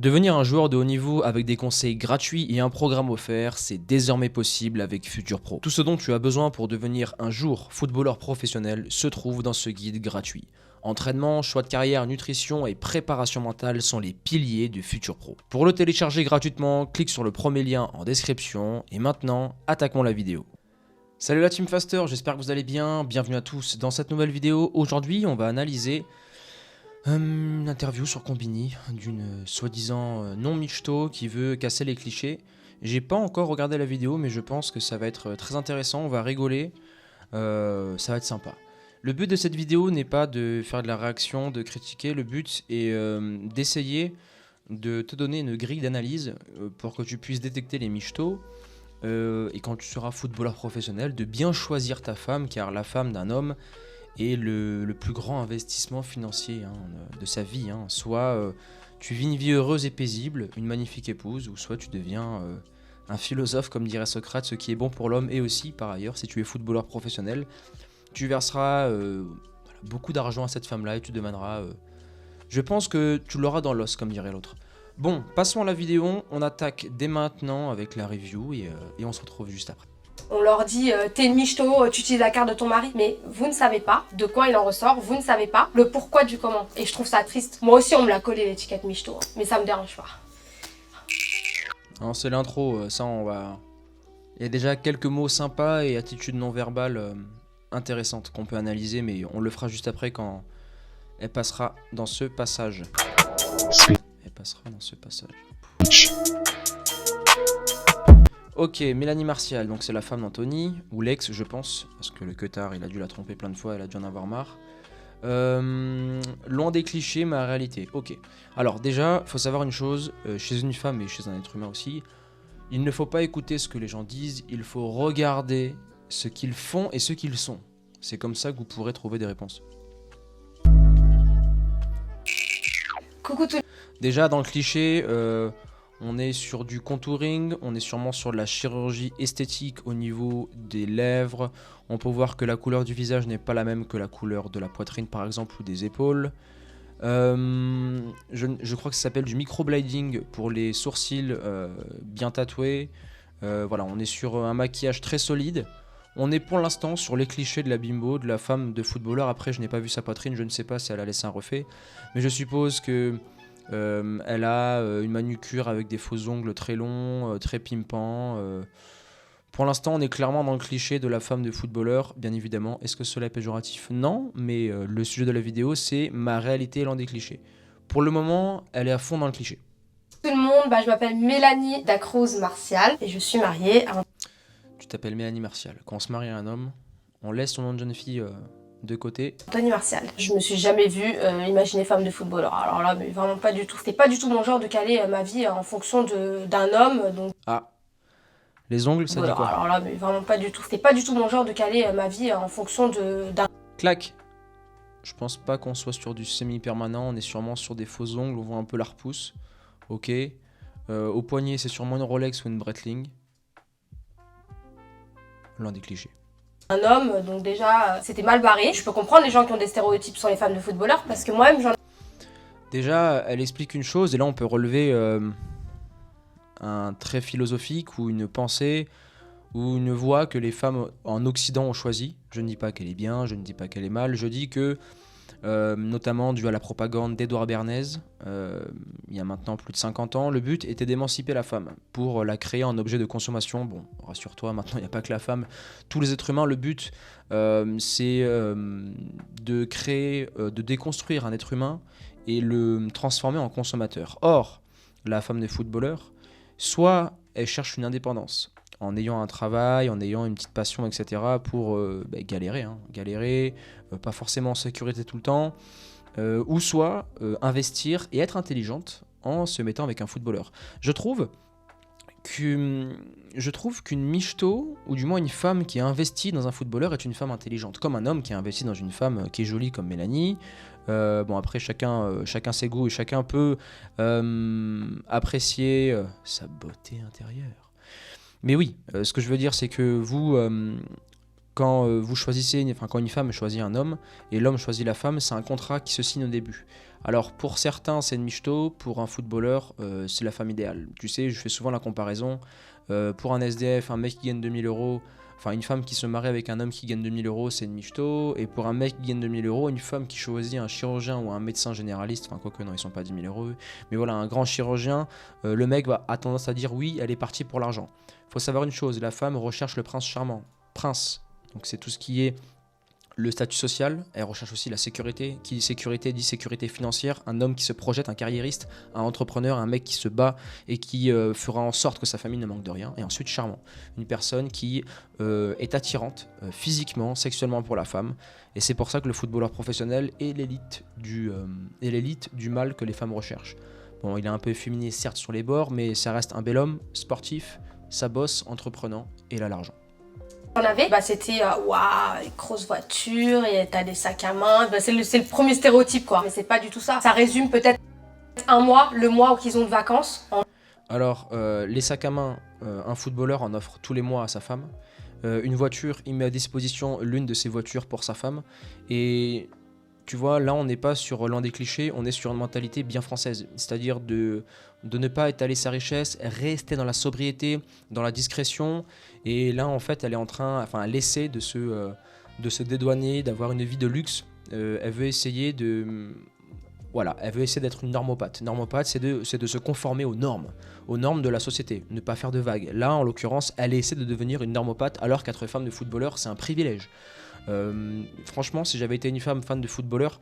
Devenir un joueur de haut niveau avec des conseils gratuits et un programme offert, c'est désormais possible avec Futur Pro. Tout ce dont tu as besoin pour devenir un jour footballeur professionnel se trouve dans ce guide gratuit. Entraînement, choix de carrière, nutrition et préparation mentale sont les piliers du Futur Pro. Pour le télécharger gratuitement, clique sur le premier lien en description et maintenant, attaquons la vidéo. Salut la Team Faster, j'espère que vous allez bien, bienvenue à tous dans cette nouvelle vidéo. Aujourd'hui, on va analyser une interview sur Combini d'une soi-disant non-michto qui veut casser les clichés. J'ai pas encore regardé la vidéo, mais je pense que ça va être très intéressant, on va rigoler, ça va être sympa. Le but de cette vidéo n'est pas de faire de la réaction, de critiquer, le but est d'essayer de te donner une grille d'analyse pour que tu puisses détecter les michtos et quand tu seras footballeur professionnel, de bien choisir ta femme, car la femme d'un homme est le plus grand investissement financier de sa vie. Soit tu vis une vie heureuse et paisible, une magnifique épouse, ou soit tu deviens un philosophe, comme dirait Socrate, ce qui est bon pour l'homme, et aussi, par ailleurs, si tu es footballeur professionnel, tu verseras beaucoup d'argent à cette femme-là et tu deviendras... je pense que tu l'auras dans l'os, comme dirait l'autre. Bon, passons à la vidéo, on attaque dès maintenant avec la review et on se retrouve juste après. On leur dit t'es une michto, tu utilises la carte de ton mari, mais vous ne savez pas de quoi il en ressort, vous ne savez pas le pourquoi du comment. Et je trouve ça triste. Moi aussi on me l'a collé l'étiquette michto, mais ça me dérange pas. C'est l'intro, ça on va... Il y a déjà quelques mots sympas et attitudes non verbales intéressantes qu'on peut analyser, mais on le fera juste après quand elle passera dans ce passage. Elle passera dans ce passage. Ok, Mélanie Martial, donc c'est la femme d'Anthony, ou l'ex je pense, parce que le queutard il a dû la tromper plein de fois, elle a dû en avoir marre. Loin des clichés, ma réalité. Ok, alors déjà, faut savoir une chose, chez une femme et chez un être humain aussi, il ne faut pas écouter ce que les gens disent, il faut regarder ce qu'ils font et ce qu'ils sont. C'est comme ça que vous pourrez trouver des réponses. Coucou tout. Déjà dans le cliché, on est sur du contouring, on est sûrement sur de la chirurgie esthétique au niveau des lèvres. On peut voir que la couleur du visage n'est pas la même que la couleur de la poitrine par exemple ou des épaules. Je crois que ça s'appelle du microblading pour les sourcils bien tatoués. Voilà, on est sur un maquillage très solide. On est pour l'instant sur les clichés de la bimbo, de la femme de footballeur. Après, je n'ai pas vu sa poitrine, je ne sais pas si elle a laissé un refait. Mais je suppose que elle a une manucure avec des faux ongles très longs, très pimpants. Pour l'instant, on est clairement dans le cliché de la femme de footballeur, bien évidemment. Est-ce que cela est péjoratif? Non, mais le sujet de la vidéo, c'est ma réalité l'un des clichés. Pour le moment, elle est à fond dans le cliché. Tout le monde, je m'appelle Mélanie Dacruz Martial et je suis mariée à... Tu t'appelles Mélanie Martial. Quand on se marie à un homme, on laisse son nom de jeune fille de côté. Anthony Martial. Je me suis jamais vue imaginer femme de footballeur. Alors là, mais vraiment pas du tout. C'était pas du tout mon genre de caler ma vie en fonction d'un homme. Donc... Ah, les ongles, ça dit quoi? Alors là, mais vraiment pas du tout. C'était pas du tout mon genre de caler ma vie en fonction d'un... Clac. Je pense pas qu'on soit sur du semi-permanent, on est sûrement sur des faux ongles, on voit un peu la repousse. Ok. Au poignet, c'est sûrement une Rolex ou une Breitling. L'un des clichés. Un homme, donc déjà, c'était mal barré. Je peux comprendre les gens qui ont des stéréotypes sur les femmes de footballeurs, parce que moi-même, j'en... Déjà, elle explique une chose, et là on peut relever un trait philosophique ou une pensée ou une voie que les femmes en Occident ont choisi. Je ne dis pas qu'elle est bien, je ne dis pas qu'elle est mal, je dis que, notamment dû à la propagande d'Édouard Bernays, il y a maintenant plus de 50 ans, le but était d'émanciper la femme pour la créer en objet de consommation. Bon, rassure-toi, maintenant il n'y a pas que la femme, tous les êtres humains, le but c'est de créer, de déconstruire un être humain et le transformer en consommateur. Or, la femme des footballeurs, soit elle cherche une indépendance, en ayant un travail, en ayant une petite passion, etc. pour galérer, pas forcément en sécurité tout le temps, ou soit investir et être intelligente en se mettant avec un footballeur. Je trouve qu'une michto, ou du moins une femme qui est investie dans un footballeur, est une femme intelligente, comme un homme qui est investi dans une femme qui est jolie comme Mélanie. Bon, après chacun ses goûts et chacun peut apprécier sa beauté intérieure. Mais oui, ce que je veux dire, c'est que vous, quand quand une femme choisit un homme et l'homme choisit la femme, c'est un contrat qui se signe au début. Alors pour certains c'est une michto, pour un footballeur c'est la femme idéale. Tu sais, je fais souvent la comparaison, pour un SDF, un mec qui gagne 2000 €, enfin une femme qui se marie avec un homme qui gagne 2000 € c'est une michto, et pour un mec qui gagne 2000 €, une femme qui choisit un chirurgien ou un médecin généraliste, enfin quoique non ils sont pas 10 000 €, mais voilà un grand chirurgien, le mec a tendance à dire oui, elle est partie pour l'argent. Faut savoir une chose, la femme recherche le prince charmant, prince, donc c'est tout ce qui est le statut social, elle recherche aussi la sécurité. Qui dit sécurité dit sécurité financière, un homme qui se projette, un carriériste, un entrepreneur, un mec qui se bat et qui fera en sorte que sa famille ne manque de rien. Et ensuite charmant, une personne qui est attirante physiquement, sexuellement pour la femme. Et c'est pour ça que le footballeur professionnel est l'élite du mâle que les femmes recherchent. Bon, il est un peu efféminé certes sur les bords, mais ça reste un bel homme, sportif, ça bosse, entreprenant, et il a l'argent. On avait, c'était waouh, les grosses voitures, et t'as des sacs à main, c'est le premier stéréotype quoi. Mais c'est pas du tout ça. Ça résume peut-être un mois, le mois où ils ont de vacances. Alors, les sacs à main, un footballeur en offre tous les mois à sa femme. Une voiture, il met à disposition l'une de ses voitures pour sa femme. Et tu vois, là, on n'est pas sur l'un des clichés, on est sur une mentalité bien française. C'est-à-dire de ne pas étaler sa richesse, rester dans la sobriété, dans la discrétion. Et là, en fait, elle elle essaie de se dédouaner, d'avoir une vie de luxe. Elle veut essayer d'être une normopathe. Normopathe, c'est de se conformer aux normes de la société, ne pas faire de vagues. Là, en l'occurrence, elle essaie de devenir une normopathe, alors qu'être femme de footballeur, c'est un privilège. Franchement, si j'avais été une femme fan de footballeur,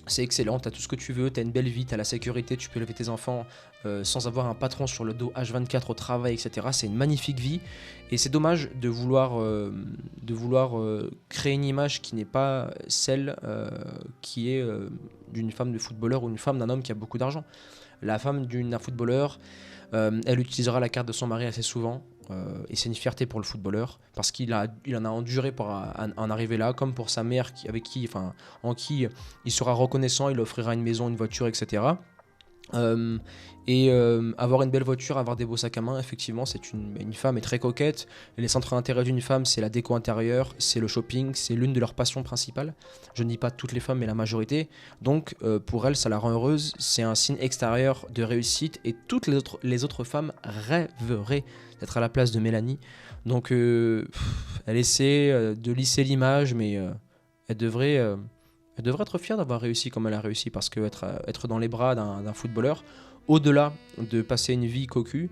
c'est excellent, t'as tout ce que tu veux, t'as une belle vie, t'as la sécurité, tu peux élever tes enfants sans avoir un patron sur le dos H24 au travail, etc. C'est une magnifique vie, et c'est dommage de vouloir créer une image qui n'est pas celle qui est d'une femme de footballeur ou une femme d'un homme qui a beaucoup d'argent. La femme d'un footballeur, elle utilisera la carte de son mari assez souvent, et c'est une fierté pour le footballeur parce qu'il en a enduré pour en arriver là, comme pour sa mère en qui il sera reconnaissant, il offrira une maison, une voiture, etc. Avoir une belle voiture, avoir des beaux sacs à main, effectivement, une femme est très coquette. Les centres d'intérêt d'une femme, c'est la déco intérieure, c'est le shopping, c'est l'une de leurs passions principales. Je ne dis pas toutes les femmes, mais la majorité. Donc, pour elle, ça la rend heureuse. C'est un signe extérieur de réussite, et toutes les autres femmes rêveraient d'être à la place de Mélanie. Donc, elle essaie de lisser l'image, mais elle devrait être fière d'avoir réussi comme elle a réussi, parce que être dans les bras d'un footballeur, au-delà de passer une vie cocu,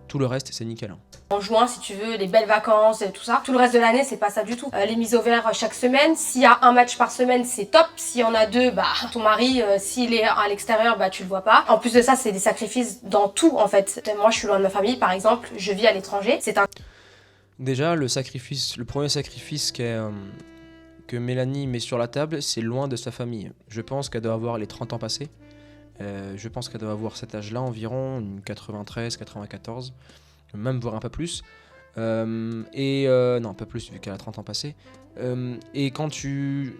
tout le reste c'est nickel. En juin, si tu veux, les belles vacances et tout ça. Tout le reste de l'année, c'est pas ça du tout. Les mises au vert chaque semaine. S'il y a un match par semaine, c'est top. S'il y en a deux, ton mari, s'il est à l'extérieur, tu le vois pas. En plus de ça, c'est des sacrifices dans tout en fait. Moi, je suis loin de ma famille, par exemple. Je vis à l'étranger. Déjà, le premier sacrifice que Mélanie met sur la table, c'est loin de sa famille. Je pense qu'elle doit avoir les 30 ans passés. Je pense qu'elle doit avoir cet âge-là environ, 93, 94, même voire un peu plus. Non, un peu plus vu qu'elle a 30 ans passés. Et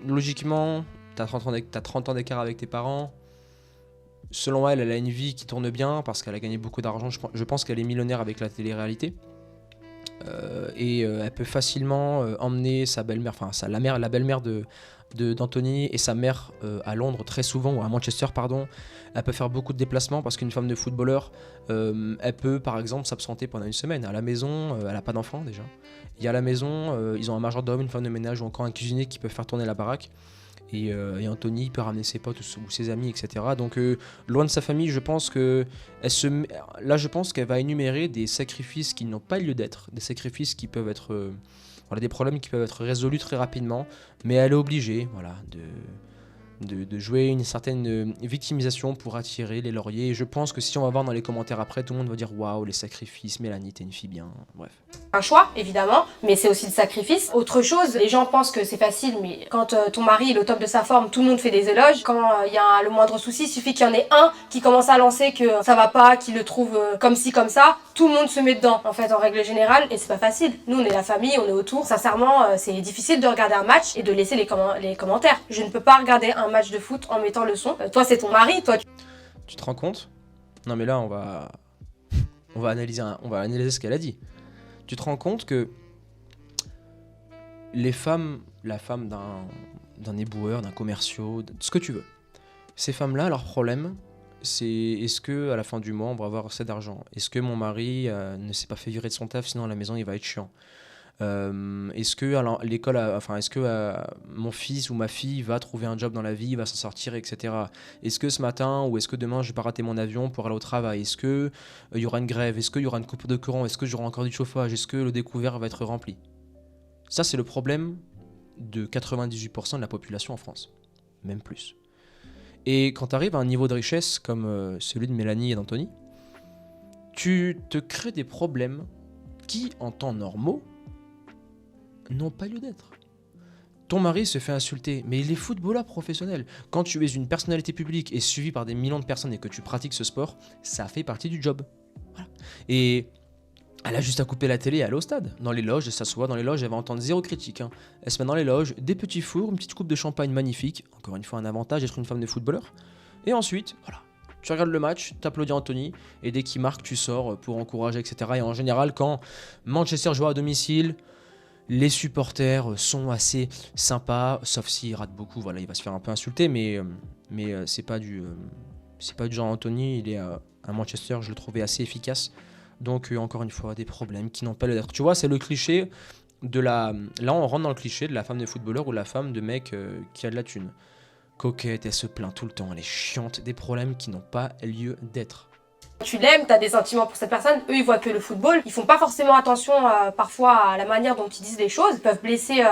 logiquement, t'as 30 ans d'écart avec tes parents. Selon elle, elle a une vie qui tourne bien parce qu'elle a gagné beaucoup d'argent. Je pense qu'elle est millionnaire avec la télé-réalité. Elle peut facilement emmener sa belle-mère, la belle-mère d'Anthony et sa mère à Londres très souvent, ou à Manchester pardon. Elle peut faire beaucoup de déplacements parce qu'une femme de footballeur, elle peut par exemple s'absenter pendant une semaine. À la maison, elle n'a pas d'enfant déjà. Et à la maison, ils ont un majordome, une femme de ménage ou encore un cuisinier qui peut faire tourner la baraque. Et Anthony peut ramener ses potes ou ses amis, etc. Donc loin de sa famille, je pense qu'elle va énumérer des sacrifices qui n'ont pas lieu d'être, des sacrifices qui peuvent être, des problèmes qui peuvent être résolus très rapidement, mais elle est obligée, de jouer une certaine victimisation pour attirer les lauriers. Et je pense que si on va voir dans les commentaires après, tout le monde va dire waouh, les sacrifices, Mélanie, t'es une fille bien, bref. Un choix, évidemment, mais c'est aussi le sacrifice. Autre chose, les gens pensent que c'est facile, mais quand ton mari est au top de sa forme, tout le monde fait des éloges. Quand il y a le moindre souci, il suffit qu'il y en ait un qui commence à lancer que ça va pas, qu'il le trouve comme ci, comme ça, tout le monde se met dedans, en fait, en règle générale, et c'est pas facile. Nous, on est la famille, on est autour. Sincèrement, c'est difficile de regarder un match et de laisser les commentaires. Je ne peux pas regarder un match de foot en mettant le son. Toi, c'est ton mari, toi. Tu te rends compte ? Non, mais là, on va analyser ce qu'elle a dit. Tu te rends compte que les femmes, la femme d'un éboueur, d'un commercial, de ce que tu veux. Ces femmes-là, leur problème, c'est est-ce que à la fin du mois, on va avoir assez d'argent? Est-ce que mon mari ne s'est pas fait virer de son taf, sinon à la maison, il va être chiant? Est-ce que à l'école, enfin, est-ce que mon fils ou ma fille va trouver un job dans la vie, va s'en sortir, etc. Est-ce que ce matin ou est-ce que demain, je vais pas rater mon avion pour aller au travail? Est-ce que il y aura une grève? Est-ce qu'il y aura une coupure de courant? Est-ce que j'aurai encore du chauffage? Est-ce que le découvert va être rempli? Ça, c'est le problème de 98% de la population en France, même plus. Et quand tu arrives à un niveau de richesse comme celui de Mélanie et d'Anthony, tu te crées des problèmes qui, en temps normaux, n'ont pas lieu d'être. Ton mari se fait insulter, mais il est footballeur professionnel. Quand tu es une personnalité publique et suivi par des millions de personnes et que tu pratiques ce sport, ça fait partie du job. Voilà. Et elle a juste à couper la télé et aller au stade. Dans les loges, elle s'assoit dans les loges, elle va entendre zéro critique. Elle se met dans les loges, des petits fours, une petite coupe de champagne magnifique. Encore une fois, un avantage d'être une femme de footballeur. Et ensuite, voilà. Tu regardes le match, t'applaudis Anthony, et dès qu'il marque, tu sors pour encourager, etc. Et en général, quand Manchester joue à domicile, les supporters sont assez sympas, sauf s'il rate beaucoup, voilà, il va se faire un peu insulter, mais c'est pas du genre Anthony, il est à Manchester, je le trouvais assez efficace. Donc encore une fois, des problèmes qui n'ont pas lieu d'être. Tu vois, c'est le cliché de la... Là, on rentre dans le cliché de la femme de footballeur ou la femme de mec qui a de la thune. Coquette, elle se plaint tout le temps, elle est chiante, des problèmes qui n'ont pas lieu d'être. Tu l'aimes, t'as des sentiments pour cette personne, eux ils voient que le football, ils font pas forcément attention parfois à la manière dont ils disent les choses, ils peuvent blesser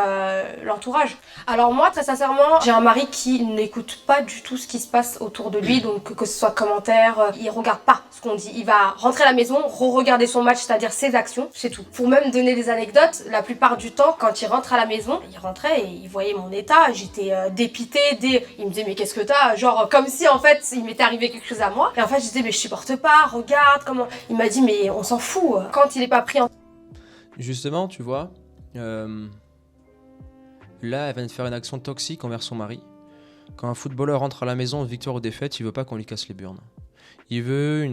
l'entourage. Alors moi très sincèrement, j'ai un mari qui n'écoute pas du tout ce qui se passe autour de lui, donc que ce soit commentaire, il regarde pas ce qu'on dit, il va rentrer à la maison, re-regarder son match, c'est-à-dire ses actions, c'est tout. Pour même donner des anecdotes, la plupart du temps quand il rentre à la maison, il rentrait et il voyait mon état, j'étais dépitée, il me disait mais qu'est-ce que t'as, genre comme si en fait il m'était arrivé quelque chose à moi, et en fait je disais mais je supporte pas, regarde comment... Il m'a dit mais on s'en fout quand il est pas pris en... Justement, tu vois, là elle vient de faire une action toxique envers son mari. Quand un footballeur rentre à la maison, victoire ou défaite, il veut pas qu'on lui casse les burnes. Il veut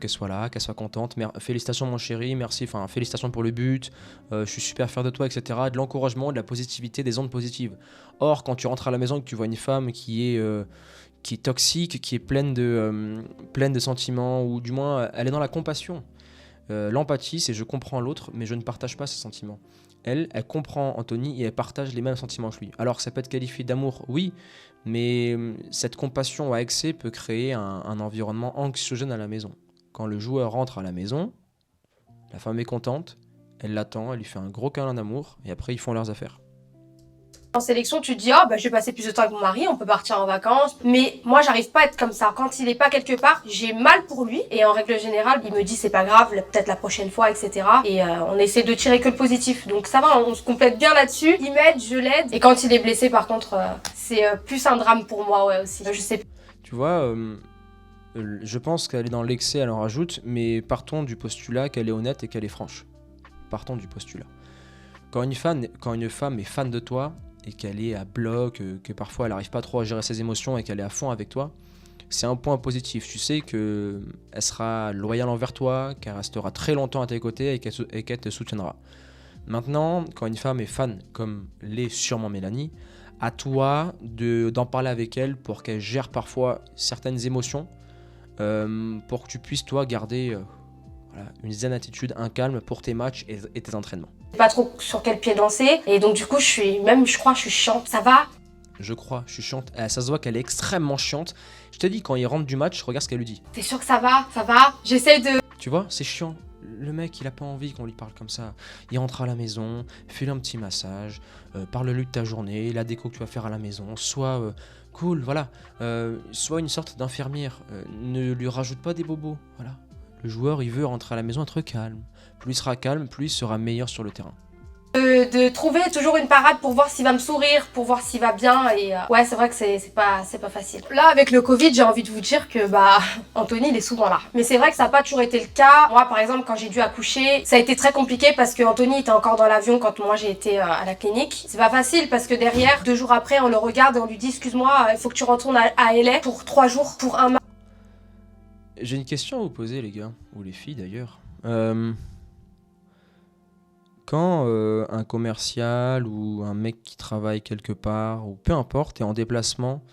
qu'elle soit là, qu'elle soit contente. Félicitations mon chéri, merci, enfin félicitations pour le but, je suis super fier de toi, etc. De l'encouragement, de la positivité, des ondes positives. Or, quand tu rentres à la maison et que tu vois une femme qui est toxique, qui est pleine de sentiments, ou du moins elle est dans la compassion. L'empathie, c'est je comprends l'autre, mais je ne partage pas ses sentiments. Elle comprend Anthony et elle partage les mêmes sentiments que lui. Alors ça peut être qualifié d'amour, oui, mais cette compassion à excès peut créer un environnement anxiogène à la maison. Quand le joueur rentre à la maison, la femme est contente, elle l'attend, elle lui fait un gros câlin d'amour, et après ils font leurs affaires. En sélection, tu te dis, oh, bah, je vais passer plus de temps avec mon mari, on peut partir en vacances. Mais moi, j'arrive pas à être comme ça. Quand il est pas quelque part, j'ai mal pour lui. Et en règle générale, il me dit, c'est pas grave, peut-être la prochaine fois, etc. Et on essaie de tirer que le positif. Donc ça va, on se complète bien là-dessus. Il m'aide, je l'aide. Et quand il est blessé, par contre, c'est plus un drame pour moi, ouais, aussi. Je sais. Tu vois, je pense qu'elle est dans l'excès, elle en rajoute, mais partons du postulat qu'elle est honnête et qu'elle est franche. Partons du postulat. Quand une femme est fan de toi, et qu'elle est à bloc, que parfois elle n'arrive pas trop à gérer ses émotions et qu'elle est à fond avec toi, c'est un point positif. Tu sais qu'elle sera loyale envers toi, qu'elle restera très longtemps à tes côtés et qu'elle te soutiendra. Maintenant, quand une femme est fan, comme l'est sûrement Mélanie, à toi d'en parler avec elle pour qu'elle gère parfois certaines émotions, pour que tu puisses toi garder une zen attitude, un calme pour tes matchs et tes entraînements. Pas trop sur quel pied danser, et donc du coup je crois je suis chiante, ça va? Je suis chiante, ça se voit qu'elle est extrêmement chiante. Je te dis, quand il rentre du match, regarde ce qu'elle lui dit. T'es sûr que ça va? J'essaie de... Tu vois, c'est chiant. Le mec, il a pas envie qu'on lui parle comme ça. Il rentre à la maison, fais-lui un petit massage, parle-lui de ta journée, la déco que tu vas faire à la maison, sois cool, voilà. Sois une sorte d'infirmière, ne lui rajoute pas des bobos, voilà. Le joueur, il veut rentrer à la maison être calme. Plus il sera calme, plus il sera meilleur sur le terrain. De trouver toujours une parade pour voir s'il va me sourire, pour voir s'il va bien, et ouais, c'est vrai que c'est pas facile. Là, avec le Covid, j'ai envie de vous dire que Anthony, il est souvent là. Mais c'est vrai que ça n'a pas toujours été le cas. Moi, par exemple, quand j'ai dû accoucher, ça a été très compliqué parce que Anthony était encore dans l'avion quand moi j'ai été à la clinique. C'est pas facile parce que derrière, 2 jours après, on le regarde et on lui dit, excuse-moi, il faut que tu retournes à LA pour 3 jours pour un match. J'ai une question à vous poser, les gars, ou les filles d'ailleurs. Quand un commercial ou un mec qui travaille quelque part, ou peu importe, est en déplacement,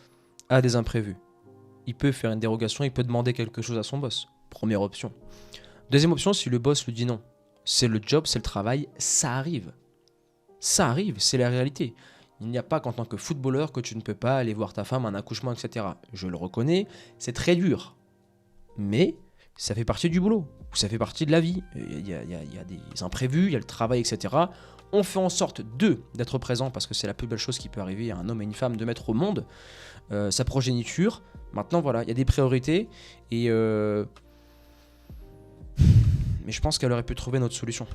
a des imprévus, il peut faire une dérogation, il peut demander quelque chose à son boss. Première option. Deuxième option, si le boss lui dit non. C'est le job, c'est le travail, ça arrive. Ça arrive, c'est la réalité. Il n'y a pas qu'en tant que footballeur que tu ne peux pas aller voir ta femme, un accouchement, etc. Je le reconnais, c'est très dur. Mais ça fait partie du boulot, ça fait partie de la vie. Il y a des imprévus, il y a le travail, etc. On fait en sorte d'être présent parce que c'est la plus belle chose qui peut arriver à un homme et une femme de mettre au monde sa progéniture. Maintenant, voilà, il y a des priorités et mais je pense qu'elle aurait pu trouver notre solution.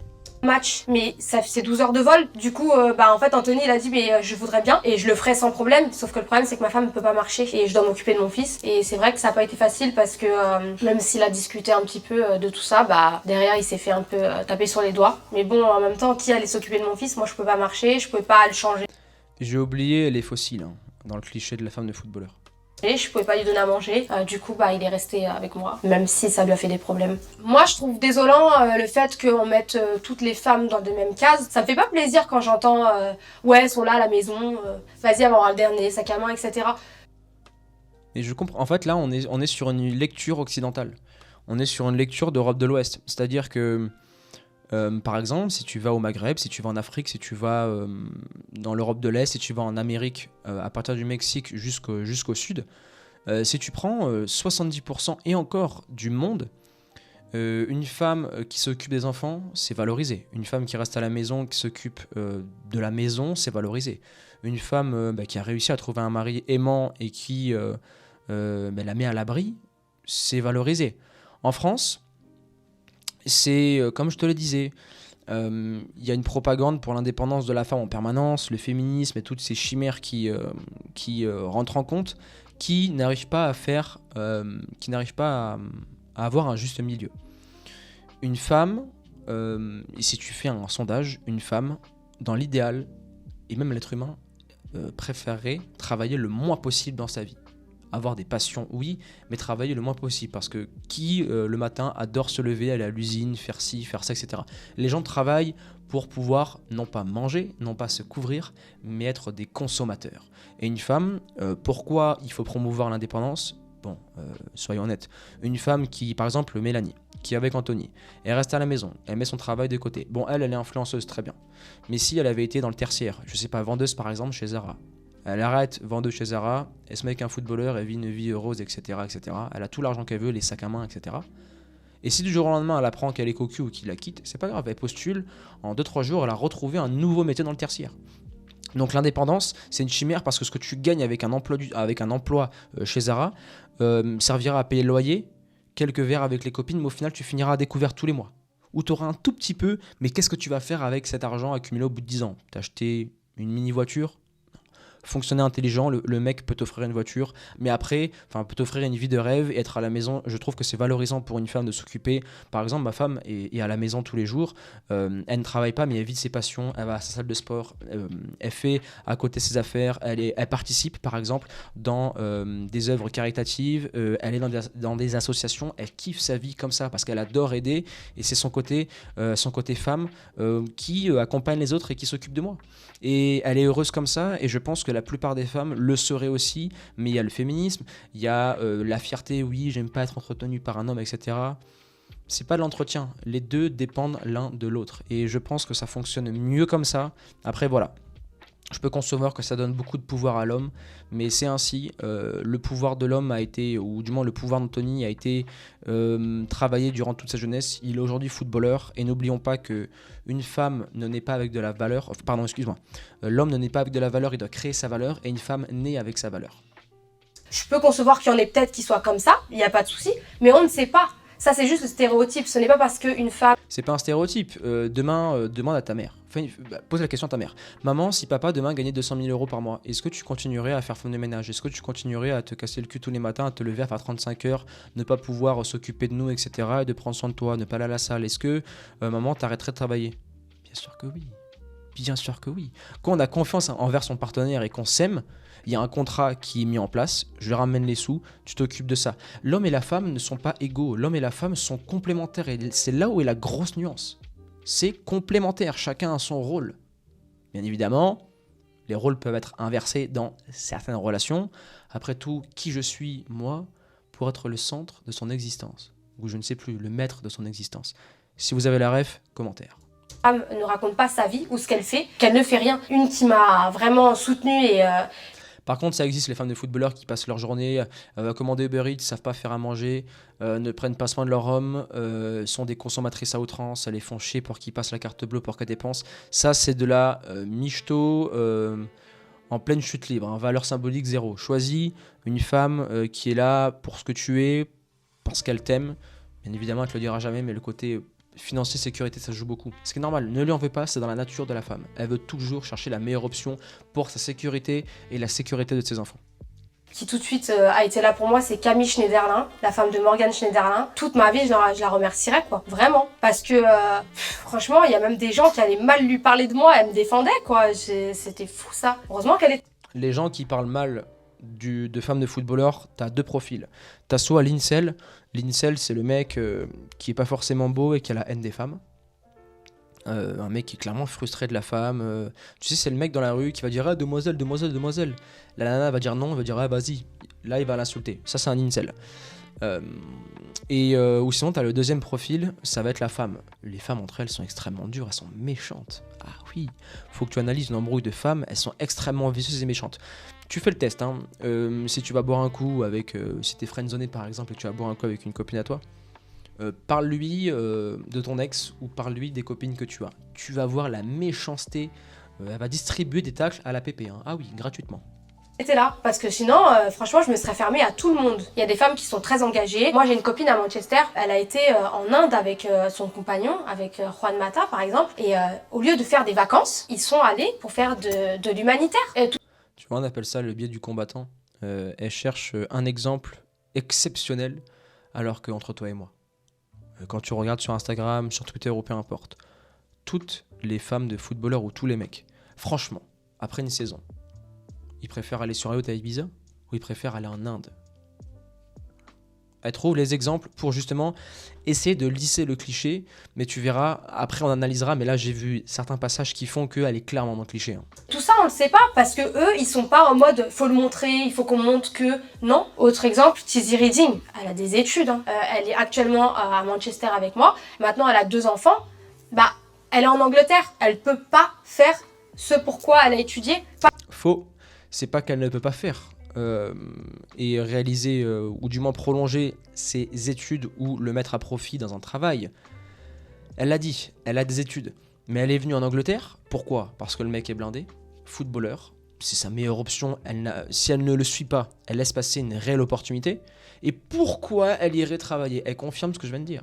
Match, mais ça c'est 12 heures de vol. Du coup, en fait, Anthony, il a dit, mais je voudrais bien, et je le ferai sans problème. Sauf que le problème, c'est que ma femme ne peut pas marcher, et je dois m'occuper de mon fils. Et c'est vrai que ça n'a pas été facile, parce que même s'il a discuté un petit peu de tout ça, derrière, il s'est fait un peu taper sur les doigts. Mais bon, en même temps, qui allait s'occuper de mon fils? Moi, je peux pas marcher, je pouvais pas le changer. J'ai oublié les fossiles, hein, dans le cliché de la femme de footballeur. Et je pouvais pas lui donner à manger, du coup il est resté avec moi, même si ça lui a fait des problèmes. Moi je trouve désolant le fait qu'on mette toutes les femmes dans des mêmes cases. Ça me fait pas plaisir quand j'entends ouais, elles sont là à la maison, vas-y, elle va avoir le dernier sac à main, etc. Et je comprends, en fait là on est sur une lecture occidentale. On est sur une lecture d'Europe de l'Ouest. C'est-à-dire que par exemple, si tu vas au Maghreb, si tu vas en Afrique, si tu vas dans l'Europe de l'Est, si tu vas en Amérique, à partir du Mexique jusqu'au sud, si tu prends 70% et encore du monde, une femme qui s'occupe des enfants, c'est valorisé. Une femme qui reste à la maison, qui s'occupe de la maison, c'est valorisé. Une femme qui a réussi à trouver un mari aimant et qui la met à l'abri, c'est valorisé. En France, c'est, comme je te le disais, il y a une propagande pour l'indépendance de la femme en permanence, le féminisme et toutes ces chimères qui rentrent en compte, qui n'arrivent pas à avoir un juste milieu. Une femme, et si tu fais un sondage, une femme, dans l'idéal, et même l'être humain, préférerait travailler le moins possible dans sa vie. Avoir des passions, oui, mais travailler le moins possible. Parce que qui, le matin, adore se lever, aller à l'usine, faire ci, faire ça, etc. Les gens travaillent pour pouvoir, non pas manger, non pas se couvrir, mais être des consommateurs. Et une femme, pourquoi il faut promouvoir l'indépendance ? Bon, soyons honnêtes. Une femme qui, par exemple, Mélanie, qui est avec Anthony, elle reste à la maison, elle met son travail de côté. Bon, elle est influenceuse, très bien. Mais si elle avait été dans le tertiaire, je sais pas, vendeuse par exemple chez Zara, elle arrête vendeuse chez Zara, elle se met avec un footballeur, elle vit une vie heureuse, etc., etc. Elle a tout l'argent qu'elle veut, les sacs à main, etc. Et si du jour au lendemain elle apprend qu'elle est cocu ou qu'il la quitte, c'est pas grave, elle postule, en 2-3 jours, elle a retrouvé un nouveau métier dans le tertiaire. Donc l'indépendance, c'est une chimère parce que ce que tu gagnes avec un emploi chez Zara servira à payer le loyer, quelques verres avec les copines, mais au final tu finiras à découvert tous les mois. Ou tu auras un tout petit peu, mais qu'est-ce que tu vas faire avec cet argent accumulé au bout de 10 ans ? T'as acheté une mini-voiture ? Fonctionner intelligent, le mec peut t'offrir une voiture, mais après, peut t'offrir une vie de rêve et être à la maison. Je trouve que c'est valorisant pour une femme de s'occuper. Par exemple, ma femme est à la maison tous les jours. Elle ne travaille pas, mais elle vit de ses passions. Elle va à sa salle de sport. Elle fait à côté ses affaires. Elle participe, par exemple, dans des œuvres caritatives. Elle est dans des associations. Elle kiffe sa vie comme ça parce qu'elle adore aider. Et c'est son côté femme qui accompagne les autres et qui s'occupe de moi. Et elle est heureuse comme ça. Et je pense que la plupart des femmes le seraient aussi, mais il y a le féminisme, il y a la fierté, oui, j'aime pas être entretenue par un homme, etc. C'est pas de l'entretien, les deux dépendent l'un de l'autre, et je pense que ça fonctionne mieux comme ça. Après voilà, je peux concevoir que ça donne beaucoup de pouvoir à l'homme, mais c'est ainsi, le pouvoir de l'homme a été, ou du moins le pouvoir d'Anthony a été travaillé durant toute sa jeunesse. Il est aujourd'hui footballeur, et n'oublions pas que une femme ne naît pas avec de la valeur, l'homme ne naît pas avec de la valeur, il doit créer sa valeur, et une femme naît avec sa valeur. Je peux concevoir qu'il y en ait peut-être qui soient comme ça, il n'y a pas de souci, mais on ne sait pas. Ça, c'est juste le stéréotype. Ce n'est pas parce qu'une femme... C'est pas un stéréotype. Demain, demande à ta mère. Pose la question à ta mère. Maman, si papa demain gagnait 200 000 euros par mois, est-ce que tu continuerais à faire femme de ménage ? Est-ce que tu continuerais à te casser le cul tous les matins, à te lever à faire 35 heures, ne pas pouvoir s'occuper de nous, etc. et de prendre soin de toi, ne pas aller à la salle ? Est-ce que maman t'arrêterait de travailler ? Bien sûr que oui. Bien sûr que oui. Quand on a confiance envers son partenaire et qu'on s'aime, il y a un contrat qui est mis en place, je ramène les sous, tu t'occupes de ça. L'homme et la femme ne sont pas égaux, l'homme et la femme sont complémentaires et c'est là où est la grosse nuance. C'est complémentaire, chacun a son rôle. Bien évidemment, les rôles peuvent être inversés dans certaines relations. Après tout, qui je suis, moi, pour être le centre de son existence, ou je ne sais plus, le maître de son existence. Si vous avez la ref, commentaire. Femme ne raconte pas sa vie ou ce qu'elle fait, qu'elle ne fait rien. Une qui m'a vraiment soutenue et Par contre, ça existe les femmes de footballeurs qui passent leur journée à commander Uber Eats, ne savent pas faire à manger, ne prennent pas soin de leur homme, sont des consommatrices à outrance, elles les font chier pour qu'ils passent la carte bleue pour qu'elles dépensent. Ça, c'est de la michto en pleine chute libre, hein, valeur symbolique zéro. Choisis une femme qui est là pour ce que tu es, parce qu'elle t'aime. Bien évidemment, elle ne te le dira jamais, mais le côté financier, sécurité, ça joue beaucoup. Ce qui est normal, ne lui en veux pas, c'est dans la nature de la femme. Elle veut toujours chercher la meilleure option pour sa sécurité et la sécurité de ses enfants. qui tout de suite a été là pour moi, c'est Camille Schneiderlin, la femme de Morgane Schneiderlin. Toute ma vie, je la remercierai, quoi. Vraiment. Parce que, franchement, il y a même des gens qui allaient mal lui parler de moi, elle me défendait, quoi. C'était fou, ça. Heureusement qu'elle est... Les gens qui parlent mal de femmes de footballeurs, t'as deux profils. T'as soit l'incel. L'incel, c'est le mec qui est pas forcément beau et qui a la haine des femmes. Un mec qui est clairement frustré de la femme. Tu sais, c'est le mec dans la rue qui va dire ah, demoiselle, demoiselle, demoiselle. La nana va dire non, elle va dire ah, vas-y. Là, il va l'insulter. Ça, c'est un incel. Ou sinon, t'as le deuxième profil, ça va être la femme. Les femmes entre elles sont extrêmement dures, elles sont méchantes. Ah oui, faut que tu analyses une embrouille de femmes, elles sont extrêmement vicieuses et méchantes. Tu fais le test, hein. Si tu vas boire un coup avec, si t'es friendzoné par exemple et que tu vas boire un coup avec une copine à toi, parle-lui de ton ex ou parle-lui des copines que tu as. Tu vas voir la méchanceté, elle va distribuer des tacles à la pépé, hein. Ah oui, gratuitement. était là, parce que sinon, franchement, je me serais fermée à tout le monde. Il y a des femmes qui sont très engagées. Moi, j'ai une copine à Manchester, elle a été en Inde avec son compagnon, avec Juan Mata, par exemple, et au lieu de faire des vacances, ils sont allés pour faire de l'humanitaire. Tu vois, on appelle ça le biais du combattant. Elle cherche un exemple exceptionnel, alors qu'entre toi et moi. Quand tu regardes sur Instagram, sur Twitter ou peu importe, toutes les femmes de footballeurs ou tous les mecs, franchement, après une saison, ils préfèrent aller sur un yacht à Ibiza ou ils préfèrent aller en Inde. Elle trouve les exemples pour justement essayer de lisser le cliché, mais tu verras, après on analysera, mais là j'ai vu certains passages qui font qu'elle est clairement dans le cliché. Hein. Tout ça on le sait pas parce que eux ils sont pas en mode faut le montrer, il faut qu'on montre que non. Autre exemple, Tizzy Reading, elle a des études, hein. Elle est actuellement à Manchester avec moi, maintenant elle a 2 enfants, bah elle est en Angleterre, elle peut pas faire ce pourquoi elle a étudié. Faux, c'est pas qu'elle ne peut pas faire. Et réaliser ou du moins prolonger ses études ou le mettre à profit dans un travail. Elle l'a dit, elle a des études, mais elle est venue en Angleterre. Pourquoi ? Parce que le mec est blindé, footballeur, c'est sa meilleure option. Si elle ne le suit pas, elle laisse passer une réelle opportunité. Et pourquoi elle irait travailler ? Elle confirme ce que je viens de dire.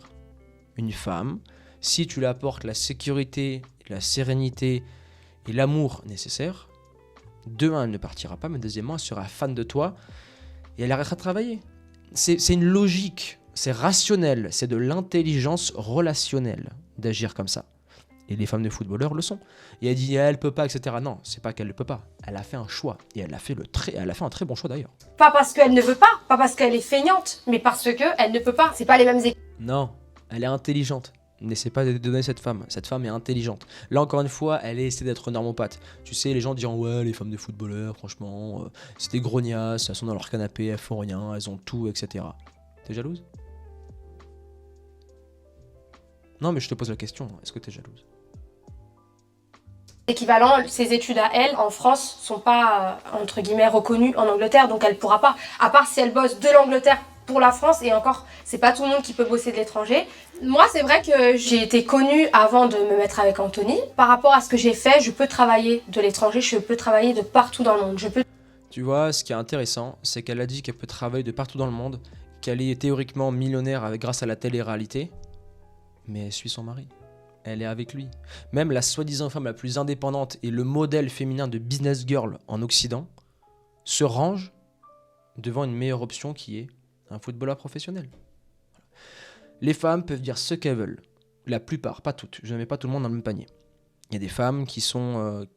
Une femme, si tu lui apportes la sécurité, la sérénité et l'amour nécessaires, de un, elle ne partira pas, mais deuxièmement, elle sera fan de toi et elle arrêtera de travailler. C'est une logique, c'est rationnel, c'est de l'intelligence relationnelle d'agir comme ça. Et les femmes de footballeurs le sont. Et elle dit, elle peut pas, etc. Non, c'est pas qu'elle ne peut pas. Elle a fait un choix. Et elle a fait un très bon choix d'ailleurs. Pas parce qu'elle ne veut pas parce qu'elle est feignante, mais parce qu'elle ne peut pas. C'est pas les mêmes équipes. Non, elle est intelligente. N'essaie pas de donner cette femme. Cette femme est intelligente. Là, encore une fois, elle essaie d'être normopathe. Tu sais, les gens diront ouais, les femmes de footballeurs, franchement, c'est des grognasses, elles sont dans leur canapé, elles font rien, elles ont tout, etc. T'es jalouse ? Non, mais je te pose la question. Est-ce que t'es jalouse ? Équivalent, ses études à elle, en France, sont pas, entre guillemets, reconnues en Angleterre, donc elle pourra pas. À part si elle bosse de l'Angleterre pour la France, et encore, c'est pas tout le monde qui peut bosser de l'étranger. Moi, c'est vrai que j'ai été connue avant de me mettre avec Anthony. Par rapport à ce que j'ai fait, je peux travailler de l'étranger, je peux travailler de partout dans le monde. Tu vois, ce qui est intéressant, c'est qu'elle a dit qu'elle peut travailler de partout dans le monde, qu'elle est théoriquement millionnaire grâce à la télé-réalité, mais elle suit son mari. Elle est avec lui. Même la soi-disant femme la plus indépendante et le modèle féminin de business girl en Occident se range devant une meilleure option qui est un footballeur professionnel. Les femmes peuvent dire ce qu'elles veulent. La plupart, pas toutes. Je ne mets pas tout le monde dans le même panier. Il y a des femmes qui sont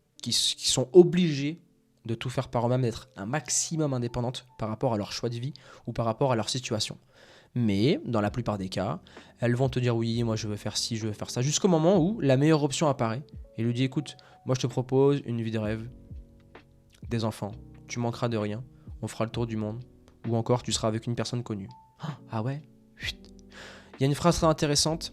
obligées de tout faire par eux-mêmes, d'être un maximum indépendantes par rapport à leur choix de vie ou par rapport à leur situation. Mais dans la plupart des cas, elles vont te dire oui, moi je veux faire ci, je veux faire ça, jusqu'au moment où la meilleure option apparaît et lui dit écoute, moi je te propose une vie de rêve, des enfants, tu manqueras de rien, on fera le tour du monde, ou encore tu seras avec une personne connue. Ah ouais? Chut. Il y a une phrase très intéressante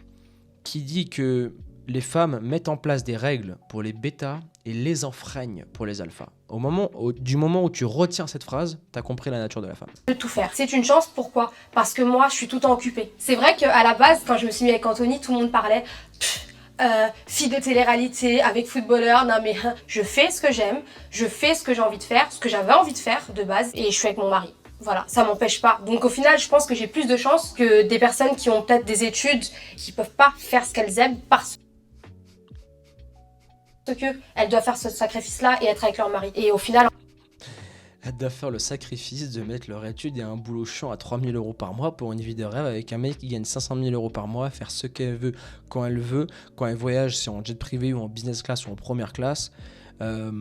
qui dit que les femmes mettent en place des règles pour les bêtas et les enfreignent pour les alphas. Du moment où tu retiens cette phrase, tu as compris la nature de la femme. De tout faire. C'est une chance, pourquoi? Parce que moi, je suis tout le temps occupée. C'est vrai qu'à la base, quand je me suis mis avec Anthony, tout le monde parlait fille de télé-réalité, avec footballeur. Non mais je fais ce que j'aime, je fais ce que j'ai envie de faire, ce que j'avais envie de faire de base, et je suis avec mon mari. Voilà, ça m'empêche pas. Donc au final, je pense que j'ai plus de chance que des personnes qui ont peut-être des études, qui peuvent pas faire ce qu'elles aiment parce que elles doivent faire ce sacrifice-là et être avec leur mari. Et au final, Elles doivent faire le sacrifice de mettre leur étude et un boulot chiant à 3 000 € par mois pour une vie de rêve avec un mec qui gagne 500 000 € par mois, faire ce qu'elle veut, quand elle voyage, c'est en jet privé ou en business class ou en première classe. Elle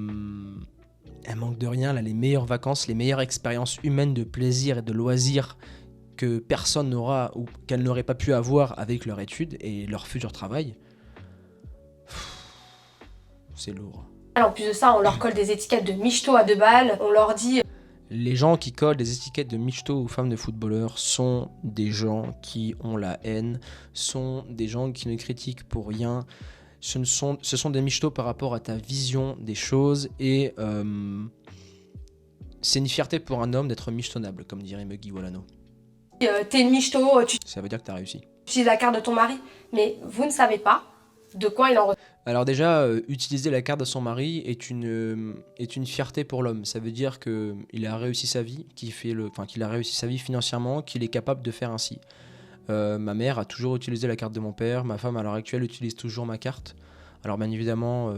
manque de rien, elle a les meilleures vacances, les meilleures expériences humaines de plaisir et de loisirs que personne n'aura ou qu'elle n'aurait pas pu avoir avec leur étude et leur futur travail. C'est lourd. en plus de ça, on leur colle des étiquettes de michto à 2 balles, on leur dit Les gens qui collent des étiquettes de michto aux femmes de footballeurs sont des gens qui ont la haine, sont des gens qui ne critiquent pour rien. Ce sont des michtos par rapport à ta vision des choses et c'est une fierté pour un homme d'être michetonnable, comme dirait Muggy Walano. t'es une michto, tu Ça veut dire que tu as réussi. utilises la carte de ton mari. Mais vous ne savez pas de quoi il en retourne. Alors déjà, utiliser la carte de son mari est une fierté pour l'homme. Ça veut dire qu'il a réussi sa vie, qu'il a réussi sa vie financièrement, qu'il est capable de faire ainsi. Ma mère a toujours utilisé la carte de mon père. Ma femme, à l'heure actuelle, utilise toujours ma carte. Alors bien évidemment,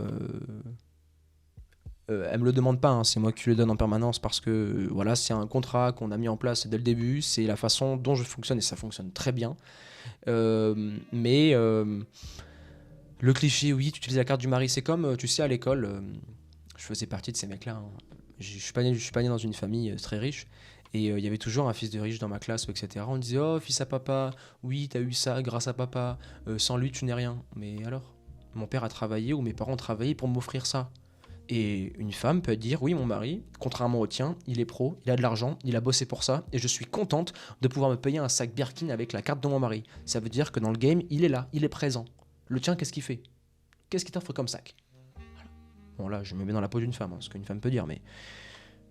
elle me le demande pas, hein, c'est moi qui le donne en permanence parce que voilà, c'est un contrat qu'on a mis en place dès le début. C'est la façon dont je fonctionne et ça fonctionne très bien. Mais le cliché, oui, tu utilises la carte du mari. C'est comme, tu sais, à l'école, je faisais partie de ces mecs-là. Hein. Je suis pas né dans une famille très riche. Et il y avait toujours un fils de riche dans ma classe, etc. On disait, oh, fils à papa, oui, t'as eu ça grâce à papa. Sans lui, tu n'es rien. Mais alors, mon père a travaillé ou mes parents ont travaillé pour m'offrir ça. Et une femme peut dire, oui, mon mari, contrairement au tien, il est pro, il a de l'argent, il a bossé pour ça, et je suis contente de pouvoir me payer un sac Birkin avec la carte de mon mari. Ça veut dire que dans le game, il est là, il est présent. Le tien, qu'est-ce qu'il fait? Qu'est-ce qu'il t'offre comme sac? Bon là, je me mets dans la peau d'une femme, hein, ce qu'une femme peut dire, mais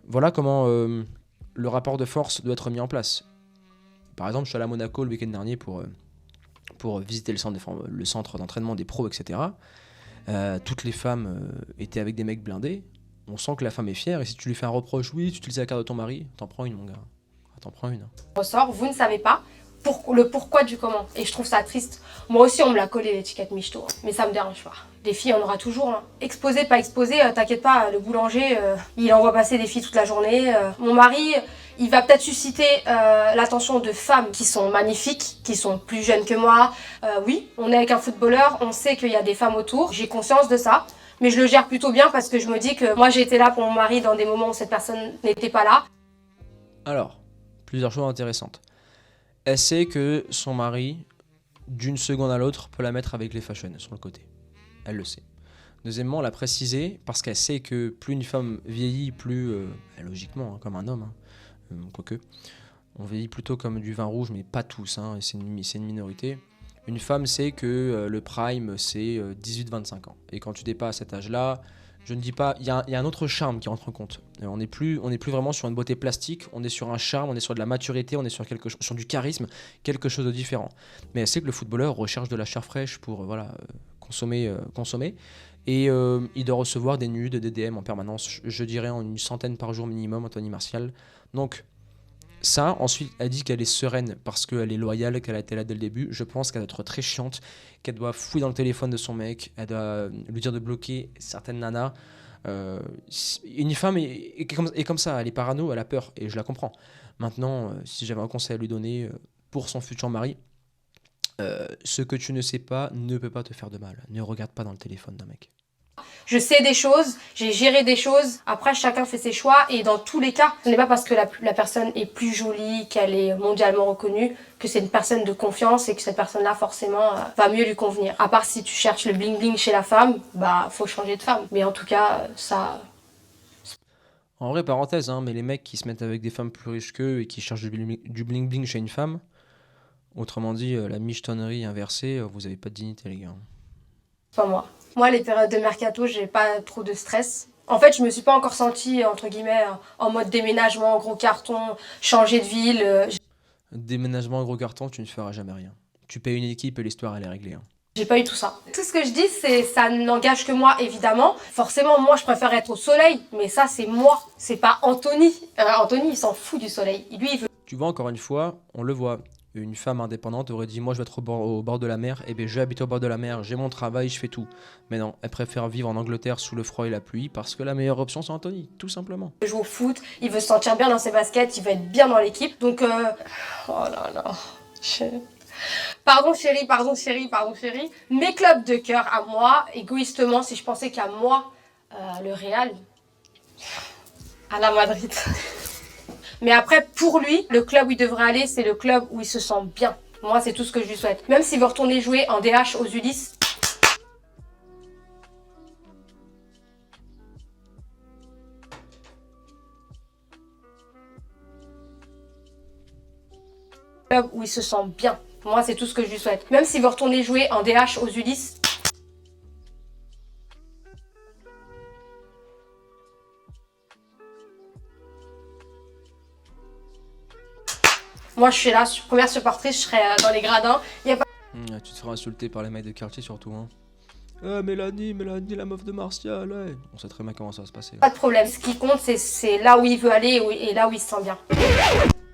voilà comment le rapport de force doit être mis en place. Par exemple, je suis allé à Monaco le week-end dernier pour visiter le centre d'entraînement des pros, etc. Toutes les femmes étaient avec des mecs blindés. On sent que la femme est fière, et si tu lui fais un reproche, oui, tu utilises la carte de ton mari, t'en prends une, mon gars. T'en prends une. Ressort, vous ne savez pas le pourquoi du comment. Et je trouve ça triste. Moi aussi, on me l'a collé l'étiquette michto, hein, mais ça me dérange pas. Des filles, on aura toujours. Hein. Exposé, pas exposé, t'inquiète pas, le boulanger, il envoie passer des filles toute la journée. Mon mari, il va peut-être susciter l'attention de femmes qui sont magnifiques, qui sont plus jeunes que moi. Oui, on est avec un footballeur, on sait qu'il y a des femmes autour, j'ai conscience de ça. Mais je le gère plutôt bien parce que je me dis que moi j'ai été là pour mon mari dans des moments où cette personne n'était pas là. Alors, plusieurs choses intéressantes. Elle sait que son mari, d'une seconde à l'autre, peut la mettre avec les fashion sur le côté. Elle le sait. Deuxièmement, elle a précisé parce qu'elle sait que plus une femme vieillit, plus, logiquement, hein, comme un homme, hein, quoique, on vieillit plutôt comme du vin rouge, mais pas tous, hein, c'est une minorité. Une femme sait que le prime, c'est 18-25 ans. Et quand tu dépasses cet âge-là, je ne dis pas, il y a un autre charme qui rentre en compte. On n'est plus vraiment sur une beauté plastique, on est sur un charme, on est sur de la maturité, on est sur sur du charisme, quelque chose de différent. Mais elle sait que le footballeur recherche de la chair fraîche pour consommer. Et il doit recevoir des nudes, des DM en permanence, je dirais en une centaine par jour minimum, Anthony Martial. Donc ça, ensuite, elle dit qu'elle est sereine parce qu'elle est loyale, qu'elle a été là dès le début. Je pense qu'elle doit être très chiante, qu'elle doit fouiller dans le téléphone de son mec, elle doit lui dire de bloquer certaines nanas. Une femme est comme ça, elle est parano, elle a peur, et je la comprends. Maintenant, si j'avais un conseil à lui donner pour son futur mari, ce que tu ne sais pas ne peut pas te faire de mal. Ne regarde pas dans le téléphone d'un mec. Je sais des choses, j'ai géré des choses. Après, chacun fait ses choix. Et dans tous les cas, ce n'est pas parce que la personne est plus jolie, qu'elle est mondialement reconnue, que c'est une personne de confiance et que cette personne-là, forcément, va mieux lui convenir. À part si tu cherches le bling-bling chez la femme, bah, faut changer de femme. Mais en tout cas, ça... En vrai, parenthèse, hein, mais les mecs qui se mettent avec des femmes plus riches qu'eux et qui cherchent du bling-bling chez une femme, autrement dit, la michetonnerie inversée, vous avez pas de dignité, les gars. Pas moi. Moi, les périodes de mercato, j'ai pas trop de stress. En fait, je me suis pas encore sentie, entre guillemets, en mode déménagement, gros carton, changer de ville. Déménagement gros carton, tu ne feras jamais rien. Tu payes une équipe et l'histoire, elle est réglée. Hein. J'ai pas eu tout ça. Tout ce que je dis, c'est ça n'engage que moi, évidemment. Forcément, moi, je préfère être au soleil, mais ça, c'est moi. C'est pas Anthony. Anthony, il s'en fout du soleil. Lui, il veut... Tu vois, encore une fois, on le voit. Une femme indépendante aurait dit, moi je vais être au bord de la mer, et bien je vais habiter au bord de la mer, j'ai mon travail, je fais tout. Mais non, elle préfère vivre en Angleterre sous le froid et la pluie, parce que la meilleure option c'est Anthony, tout simplement. Il joue au foot, il veut se sentir bien dans ses baskets, il veut être bien dans l'équipe. Donc, oh là là... Pardon chérie, pardon chérie, pardon chérie. Mes clubs de cœur à moi, égoïstement, si je pensais qu'à moi, le Real, à la Madrid. Mais après, pour lui, le club où il devrait aller, c'est le club où il se sent bien. Moi, c'est tout ce que je lui souhaite. Même s'il veut retourner jouer en DH aux Ulysses. Club où il se sent bien. Moi, c'est tout ce que je lui souhaite. Même s'il veut retourner jouer en DH aux Ulysses. Moi, je suis là, première supportrice, je serai dans les gradins. Y a pas... Tu te feras insulter par les mecs de quartier surtout. Hein. Mélanie, la meuf de Martial. Ouais. On sait très bien comment ça va se passer. Pas de problème. Ce qui compte, c'est là où il veut aller et là où il se sent bien.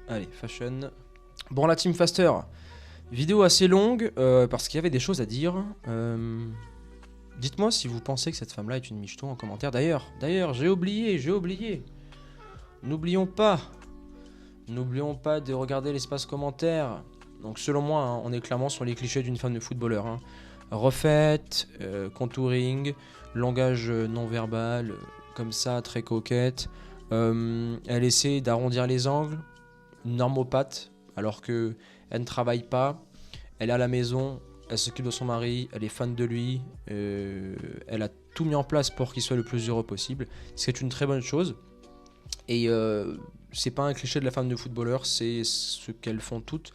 Allez, fashion. Bon, la team Faster. Vidéo assez longue parce qu'il y avait des choses à dire. Dites-moi si vous pensez que cette femme-là est une micheton en commentaire. D'ailleurs, j'ai oublié. N'oublions pas de regarder l'espace commentaire. Donc selon moi, hein, on est clairement sur les clichés d'une femme de footballeur. Hein. Refaite, contouring, langage non verbal, comme ça, très coquette. Elle essaie d'arrondir les angles, une arme aux pattes, alors que elle ne travaille pas. Elle est à la maison, elle s'occupe de son mari, elle est fan de lui. Elle a tout mis en place pour qu'il soit le plus heureux possible. C'est une très bonne chose. Et c'est pas un cliché de la femme de footballeur, c'est ce qu'elles font toutes.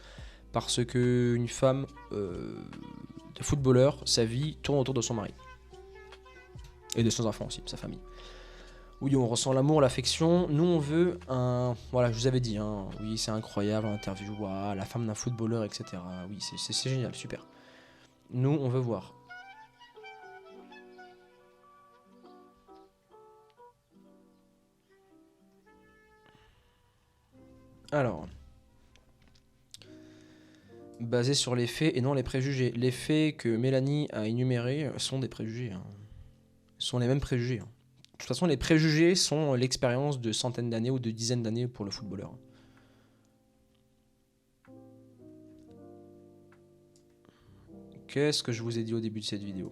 Parce que une femme de footballeur, sa vie tourne autour de son mari. Et de ses enfants aussi, de sa famille. Oui, on ressent l'amour, l'affection. Nous, on veut un... Voilà, je vous avais dit, hein, oui, c'est incroyable, l'interview, wow, la femme d'un footballeur, etc. Oui, c'est génial, super. Nous, on veut voir. Alors... basé sur les faits et non les préjugés. Les faits que Mélanie a énumérés sont des préjugés. Hein. Sont les mêmes préjugés. Hein. De toute façon, les préjugés sont l'expérience de centaines d'années ou de dizaines d'années pour le footballeur. Qu'est-ce que je vous ai dit au début de cette vidéo?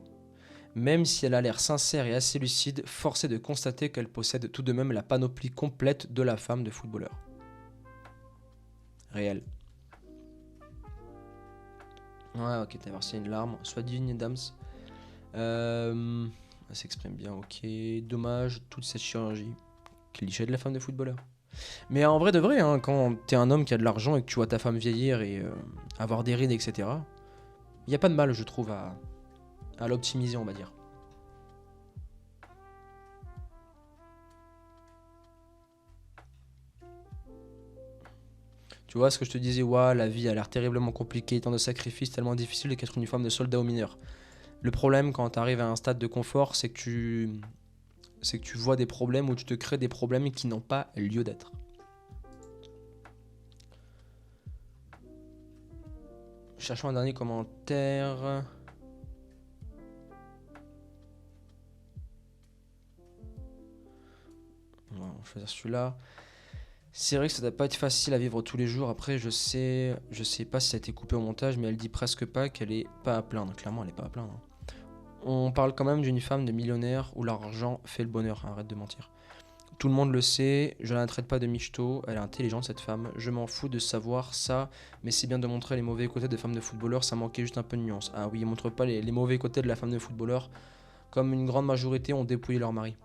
Même si elle a l'air sincère et assez lucide, force est de constater qu'elle possède tout de même la panoplie complète de la femme de footballeur. Réel. Ouais, ok, t'as versé une larme. Sois digne, Dams. Elle s'exprime bien, ok. Dommage, toute cette chirurgie. Cliché de la femme de footballeur. Mais en vrai de vrai, hein, quand t'es un homme qui a de l'argent et que tu vois ta femme vieillir et avoir des rides, etc., il n'y a pas de mal, je trouve, à l'optimiser, on va dire. Tu vois ce que je te disais, ouais, la vie a l'air terriblement compliquée, tant de sacrifices, tellement difficile qu'être une femme de soldat au mineur. Le problème quand tu arrives à un stade de confort, c'est que tu vois des problèmes ou tu te crées des problèmes qui n'ont pas lieu d'être. Cherchons un dernier commentaire. On va choisir celui-là. C'est vrai que ça doit pas être facile à vivre tous les jours. Après, je sais pas si ça a été coupé au montage, mais elle dit presque pas qu'elle est pas à plaindre. Clairement, elle est pas à plaindre. On parle quand même d'une femme de millionnaire où l'argent fait le bonheur, hein, arrête de mentir. Tout le monde le sait, je la traite pas de michto, elle est intelligente cette femme, je m'en fous de savoir ça, mais c'est bien de montrer les mauvais côtés des femmes de footballeurs, ça manquait juste un peu de nuance. Ah oui, ils montrent pas les mauvais côtés de la femme de footballeur, comme une grande majorité ont dépouillé leur mari.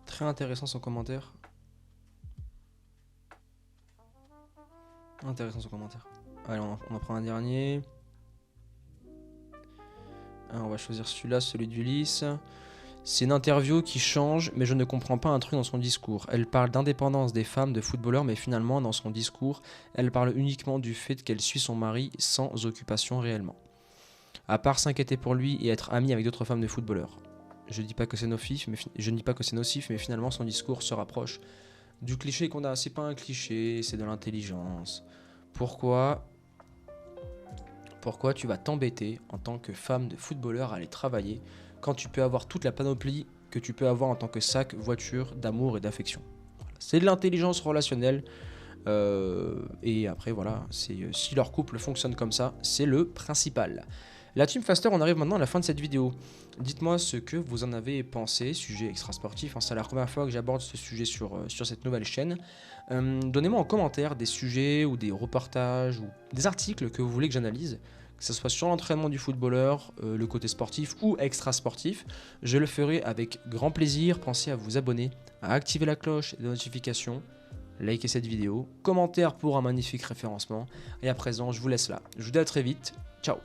Très intéressant son commentaire. Intéressant son commentaire. Allez, on en prend un dernier. Alors, on va choisir celui-là, celui d'Ulysse. C'est une interview qui change, mais je ne comprends pas un truc dans son discours. Elle parle d'indépendance des femmes de footballeurs, mais finalement, dans son discours, elle parle uniquement du fait qu'elle suit son mari sans occupation réellement. À part s'inquiéter pour lui et être amie avec d'autres femmes de footballeurs. Je ne dis pas que c'est nocif, mais finalement, son discours se rapproche du cliché qu'on a. C'est pas un cliché, c'est de l'intelligence. Pourquoi tu vas t'embêter en tant que femme de footballeur à aller travailler quand tu peux avoir toute la panoplie que tu peux avoir en tant que sac, voiture, d'amour et d'affection. Voilà. C'est de l'intelligence relationnelle. Et après, voilà, si leur couple fonctionne comme ça, c'est le principal. La Team Faster, on arrive maintenant à la fin de cette vidéo. Dites-moi ce que vous en avez pensé, sujet extra sportif. Hein, c'est la première fois que j'aborde ce sujet sur cette nouvelle chaîne. Donnez-moi en commentaire des sujets ou des reportages ou des articles que vous voulez que j'analyse, que ce soit sur l'entraînement du footballeur, le côté sportif ou extra sportif. Je le ferai avec grand plaisir. Pensez à vous abonner, à activer la cloche de notification, likez cette vidéo, commentaire pour un magnifique référencement. Et à présent, je vous laisse là. Je vous dis à très vite. Ciao.